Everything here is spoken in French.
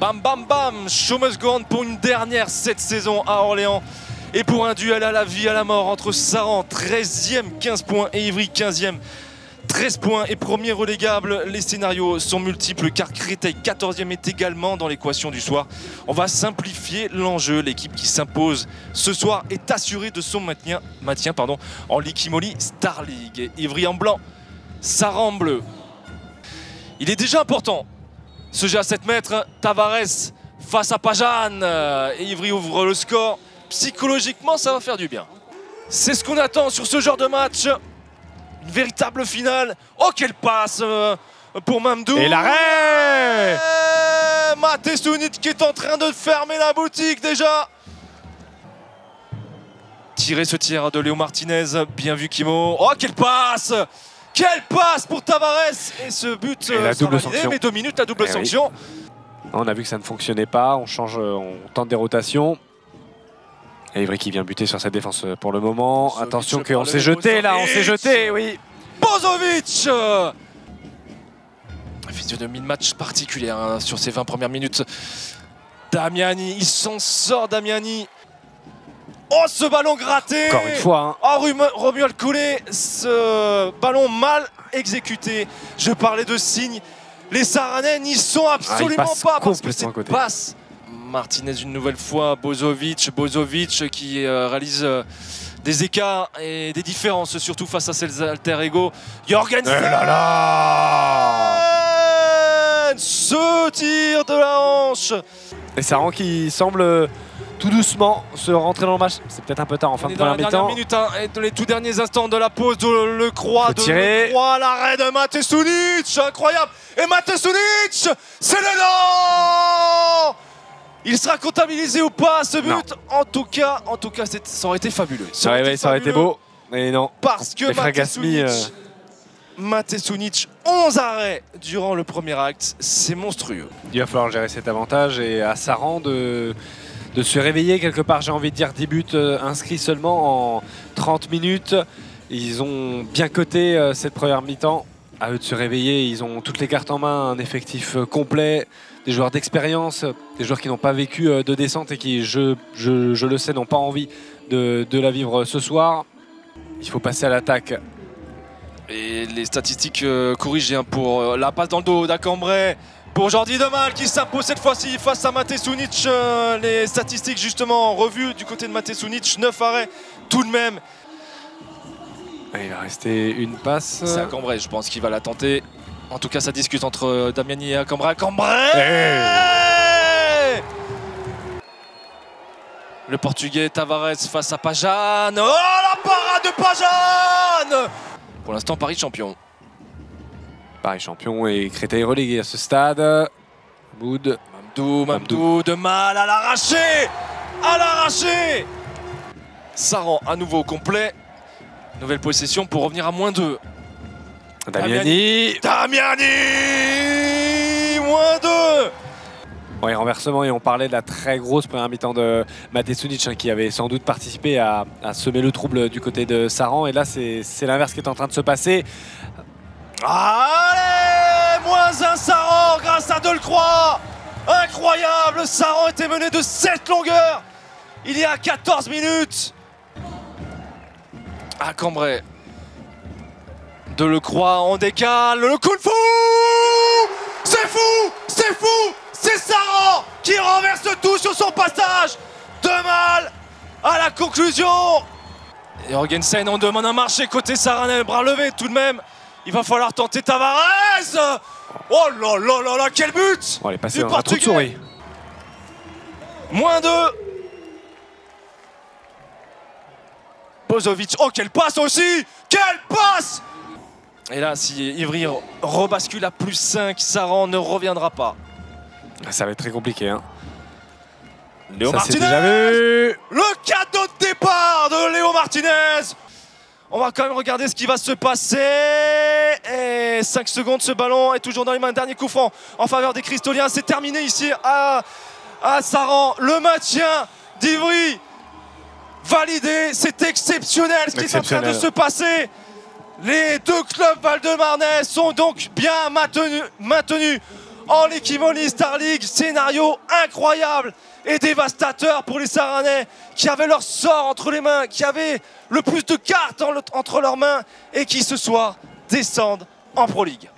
Bam bam bam, show must go on pour une dernière cette saison à Orléans. Et pour un duel à la vie, à la mort entre Saran, 13e, 15 points, et Ivry, 15e, 13 points et premier relégable. Les scénarios sont multiples car Créteil, 14e, est également dans l'équation du soir. On va simplifier l'enjeu. L'équipe qui s'impose ce soir est assurée de son maintien en Liquimoli Star League. Ivry en blanc, Saran en bleu. Il est déjà important. Ce jeu à 7 mètres, Tavares face à Pajane. Et Ivry ouvre le score. Psychologiquement, ça va faire du bien. C'est ce qu'on attend sur ce genre de match. Une véritable finale. Oh, quelle passe pour Mamdou. Et l'arrêt. Maté Sounic qui est en train de fermer la boutique déjà. Tirer ce tir de Léo Martinez. Bien vu, Kimo. Oh, quelle passe. Quelle passe pour Tavares. Et ce but, et la double sanction. Mais 2 minutes, la double sanction. Oui. On a vu que ça ne fonctionnait pas. On change, on tente des rotations. Et Ivry qui vient buter sur cette défense pour le moment. Bozovic, attention qu'on s'est jeté là, on s'est jeté, oui. Bozovic. Physionomie de match particulière hein, sur ces 20 premières minutes. Damiani, il s'en sort Damiani. Oh, ce ballon gratté. Encore une fois. Hein. Oh, Romuald Coulet, ce ballon mal exécuté. Je parlais de signes. Les Saranais n'y sont absolument pas parce que c'est passe. Martinez une nouvelle fois, Bozovic qui réalise des écarts et des différences, surtout face à ses alter ego. Jorgensen, ce tir de la hanche. Et Saran qui semble tout doucement se rentrer dans le match. C'est peut-être un peu tard en fin de première mi-temps. Minute, hein, et dans les tout derniers instants de la pause de Lecroix, l'arrêt de Maté Sounic, incroyable. Et Maté Sounic, c'est le nom. Il sera comptabilisé ou pas ce but? Non. En tout cas, ça aurait été fabuleux. Ça aurait été beau, mais non. Parce que Maté Sounic, 11 arrêts durant le premier acte, c'est monstrueux. Il va falloir gérer cet avantage et à Saran de se réveiller quelque part, j'ai envie de dire 10 buts inscrits seulement en 30 minutes. Ils ont bien coté cette première mi-temps. À eux de se réveiller, ils ont toutes les cartes en main, un effectif complet, des joueurs d'expérience, des joueurs qui n'ont pas vécu de descente et qui, je le sais, n'ont pas envie de la vivre ce soir. Il faut passer à l'attaque. Et les statistiques corrigées hein, pour la passe dans le dos d'Acambray. Pour Jordi Demal qui s'impose cette fois-ci face à Maté Sounic. Les statistiques justement revues du côté de Maté Sounic, 9 arrêts tout de même. Il va rester une passe. C'est Acambray, je pense qu'il va la tenter. En tout cas, ça discute entre Damiani et Acambray. Acambray Le Portugais Tavares face à Pajane. Oh, la parade de Pajane. Pour l'instant, Paris champion. Paris champion et Créteil relégué à ce stade. Mamdou de mal à l'arracher. À l'arracher. Saran à nouveau complet. Nouvelle possession pour revenir à -2. Damiani, -2. Oui, renversement, et on parlait de la très grosse première mi-temps de Maté Sounic hein, qui avait sans doute participé à semer le trouble du côté de Saran. Et là, c'est l'inverse qui est en train de se passer. Allez, -1 Saran grâce à Delcroix. Incroyable, Saran était mené de 7 longueurs il y a 14 minutes. Acambray. Delcroix en décale, le coup de fou. C'est fou, c'est fou. C'est Saran qui renverse tout sur son passage. Demal à la conclusion. Et Jorgensen, on demande un marché côté Saranais, bras levé tout de même. Il va falloir tenter Tavares. Oh là là là là, quel but. On est passé dans un trou de souris. -2. Bozovic, oh quelle passe aussi. Quelle passe. Et là, si Ivry rebascule à +5, Saran ne reviendra pas. Ça va être très compliqué. Hein. Léo Martinez, déjà vu. Le cadeau de départ de Léo Martinez. On va quand même regarder ce qui va se passer. Et 5 secondes, ce ballon est toujours dans les mains. Dernier coup franc en faveur des Cristoliens. C'est terminé ici à Saran. Le maintien d'Ivry validé. C'est exceptionnel ce qui est en train de se passer. Les deux clubs val-de-marnais sont donc bien maintenus en Lekimoni Star League. Scénario incroyable et dévastateur pour les Saranais qui avaient leur sort entre les mains, qui avaient le plus de cartes entre leurs mains et qui ce soir descendent en Pro League.